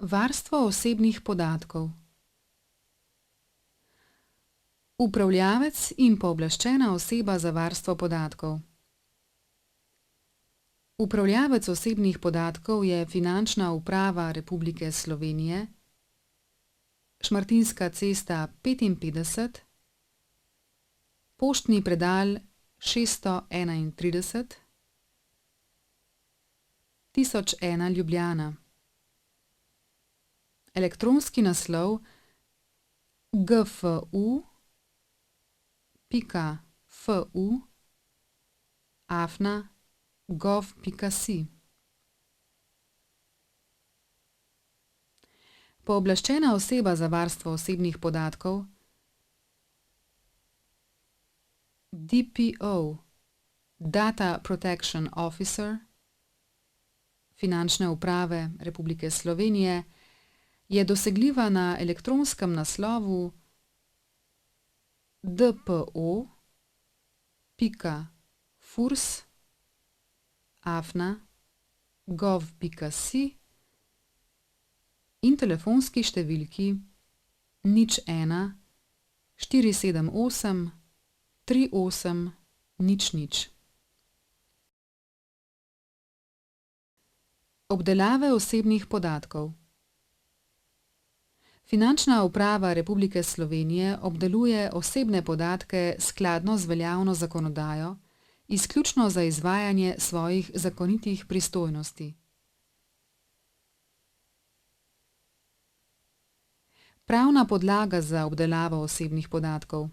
Varstvo osebnih podatkov. Upravljavec in pooblaščena oseba za varstvo podatkov. Upravljavec osebnih podatkov je Finančna uprava Republike Slovenije, Šmartinska cesta 55, poštni predal 631, 1001 Ljubljana. Elektronski naslov gfu.fu@gov.si. Pooblaščena oseba za varstvo osebnih podatkov, DPO, Data Protection Officer, Finančne uprave Republike Slovenije, je dosegljiva na elektronskem naslovu dpo.furs@gov.si in telefonski številki 01 478 38 00. Obdelave osebnih podatkov. Finančna uprava Republike Slovenije obdeluje osebne podatke skladno z veljavno zakonodajo, izključno za izvajanje svojih zakonitih pristojnosti. Pravna podlaga za obdelavo osebnih podatkov.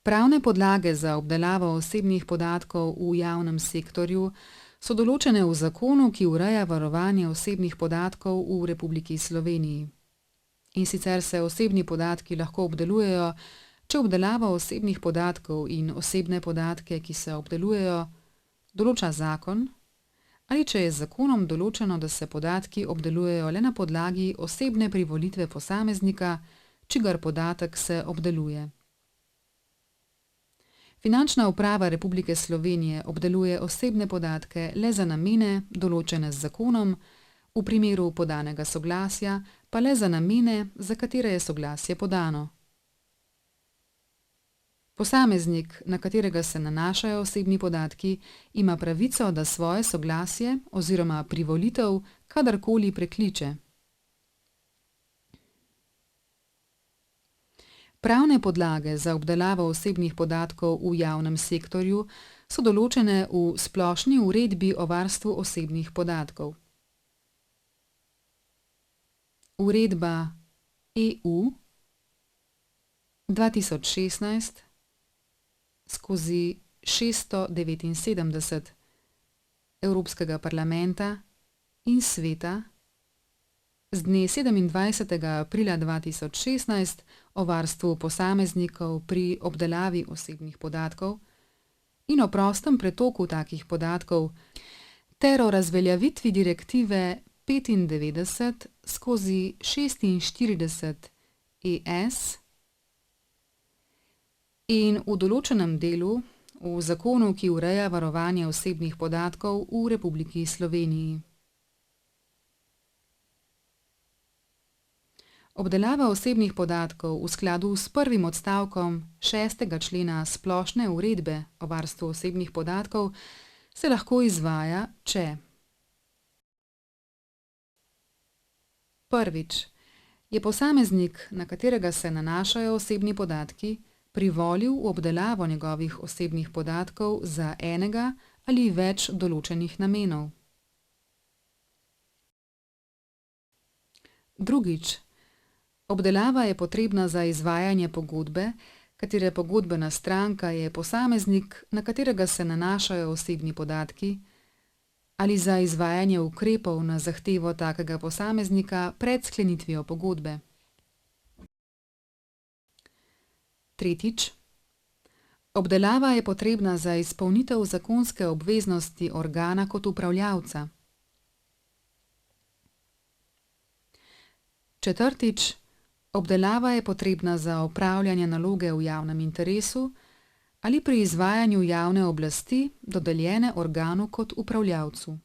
Pravne podlage za obdelavo osebnih podatkov v javnem sektorju so določene v zakonu, ki ureja varovanje osebnih podatkov v Republiki Sloveniji. In sicer se osebni podatki lahko obdelujejo, če obdelava osebnih podatkov in osebne podatke, ki se obdelujejo, določa zakon, ali če je z zakonom določeno, da se podatki obdelujejo le na podlagi osebne privolitve posameznika, čigar podatek se obdeluje. Finančna uprava Republike Slovenije obdeluje osebne podatke le za namene, določene z zakonom, v primeru podanega soglasja pa le za namene, za katere je soglasje podano. Posameznik, na katerega se nanašajo osebni podatki, ima pravico, da svoje soglasje oziroma privolitev kadarkoli prekliče. Pravne podlage za obdelavo osebnih podatkov v javnem sektorju so določene v Splošni uredbi o varstvu osebnih podatkov. Uredba EU 2016/679 Evropskega parlamenta in sveta z dne 27. aprila 2016 o varstvu posameznikov pri obdelavi osebnih podatkov in o prostem pretoku takih podatkov ter o razveljavitvi direktive 95/46 ES in v določenem delu v zakonu, ki ureja varovanje osebnih podatkov v Republiki Sloveniji. Obdelava osebnih podatkov v skladu s prvim odstavkom 6. člena Splošne uredbe o varstvu osebnih podatkov se lahko izvaja, če: prvič, je posameznik, na katerega se nanašajo osebni podatki, privolil v obdelavo njegovih osebnih podatkov za enega ali več določenih namenov. Drugič, obdelava je potrebna za izvajanje pogodbe, katere pogodbena stranka je posameznik, na katerega se nanašajo osebni podatki, ali za izvajanje ukrepov na zahtevo takega posameznika pred sklenitvijo pogodbe. Tretjič, obdelava je potrebna za izpolnitev zakonske obveznosti organa kot upravljavca. Četrtič, obdelava je potrebna za opravljanje naloge v javnem interesu ali pri izvajanju javne oblasti, dodeljene organu kot upravljavcu.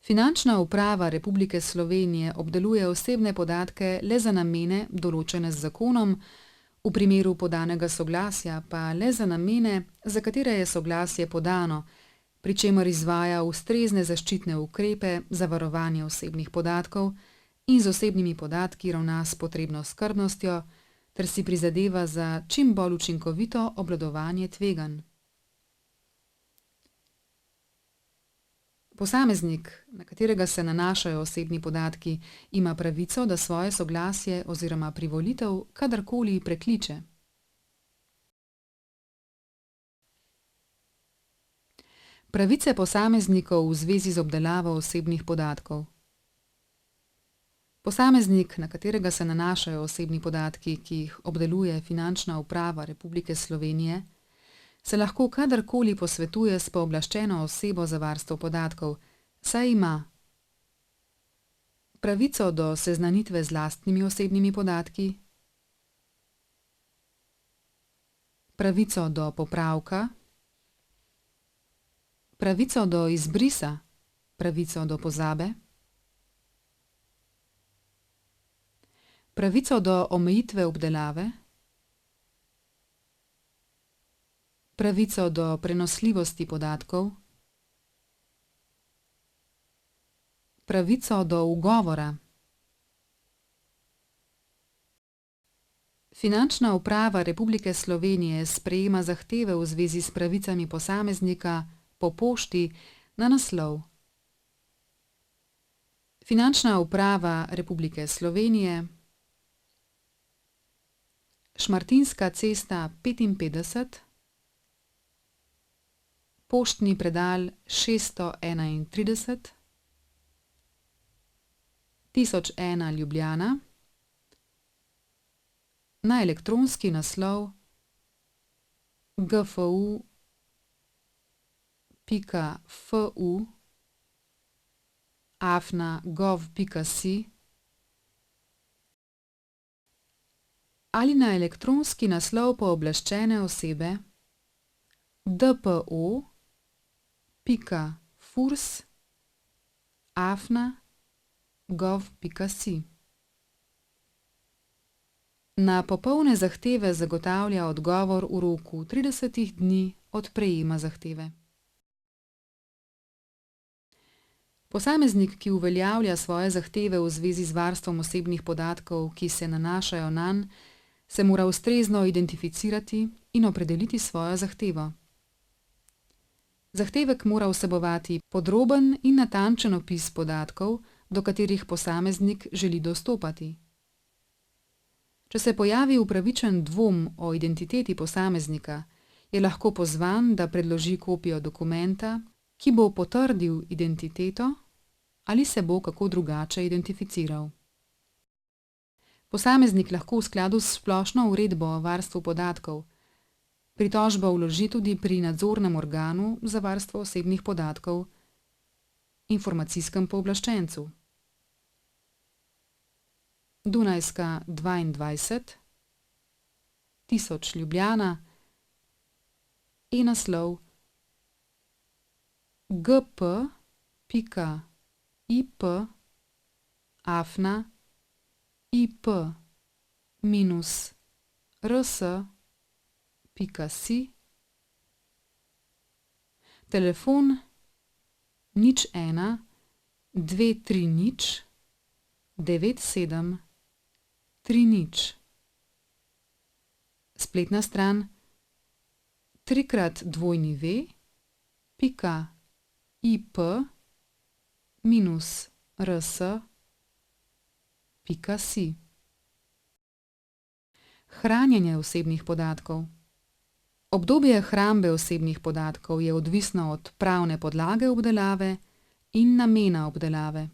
Finančna uprava Republike Slovenije obdeluje osebne podatke le za namene, določene z zakonom, v primeru podanega soglasja pa le za namene, za katere je soglasje podano, pri čemer izvaja ustrezne zaščitne ukrepe za varovanje osebnih podatkov in z osebnimi podatki ravna s potrebno skrbnostjo ter si prizadeva za čim bolj učinkovito obvladovanje tveganj. Posameznik, na katerega se nanašajo osebni podatki, ima pravico, da svoje soglasje oziroma privolitev kadarkoli prekliče. Pravice posameznikov v zvezi z obdelavo osebnih podatkov. Posameznik, na katerega se nanašajo osebni podatki, ki jih obdeluje Finančna uprava Republike Slovenije, se lahko kadarkoli posvetuje s pooblaščeno osebo za varstvo podatkov, saj ima pravico do seznanitve z lastnimi osebnimi podatki, pravico do popravka, pravico do izbrisa, pravico do pozabe, pravico do omejitve obdelave, pravico do prenosljivosti podatkov, pravico do ugovora. Finančna uprava Republike Slovenije sprejema zahteve v zvezi s pravicami posameznika po pošti na naslov Finančna uprava Republike Slovenije, Šmartinska cesta 55, poštni predal 631, 1001 Ljubljana, na elektronski naslov gfu.fu@gov.si ali na elektronski naslov pooblaščene osebe dpo.furs@gov.si. Na popolne zahteve zagotavlja odgovor v roku 30 dni od prejema zahteve. Posameznik, ki uveljavlja svoje zahteve v zvezi z varstvom osebnih podatkov, ki se nanašajo nanj, se mora ustrezno identificirati in opredeliti svojo zahtevo. Zahtevek mora vsebovati podroben in natančen opis podatkov, do katerih posameznik želi dostopati. Če se pojavi upravičen dvom o identiteti posameznika, je lahko pozvan, da predloži kopijo dokumenta, ki bo potrdil identiteto ali se bo kako drugače identificiral. Posameznik lahko v skladu s splošno uredbo o varstvu podatkov pritožbo vloži tudi pri nadzornem organu za varstvo osebnih podatkov, informacijskem pooblaščencu. Dunajska 22, 1000 Ljubljana, e-naslov gp.ip@ip-rs.si, telefon 01 230 97 30, spletna stran www.ip-rs.si. Hranjenje osebnih podatkov. Obdobje hrambe osebnih podatkov je odvisno od pravne podlage obdelave in namena obdelave.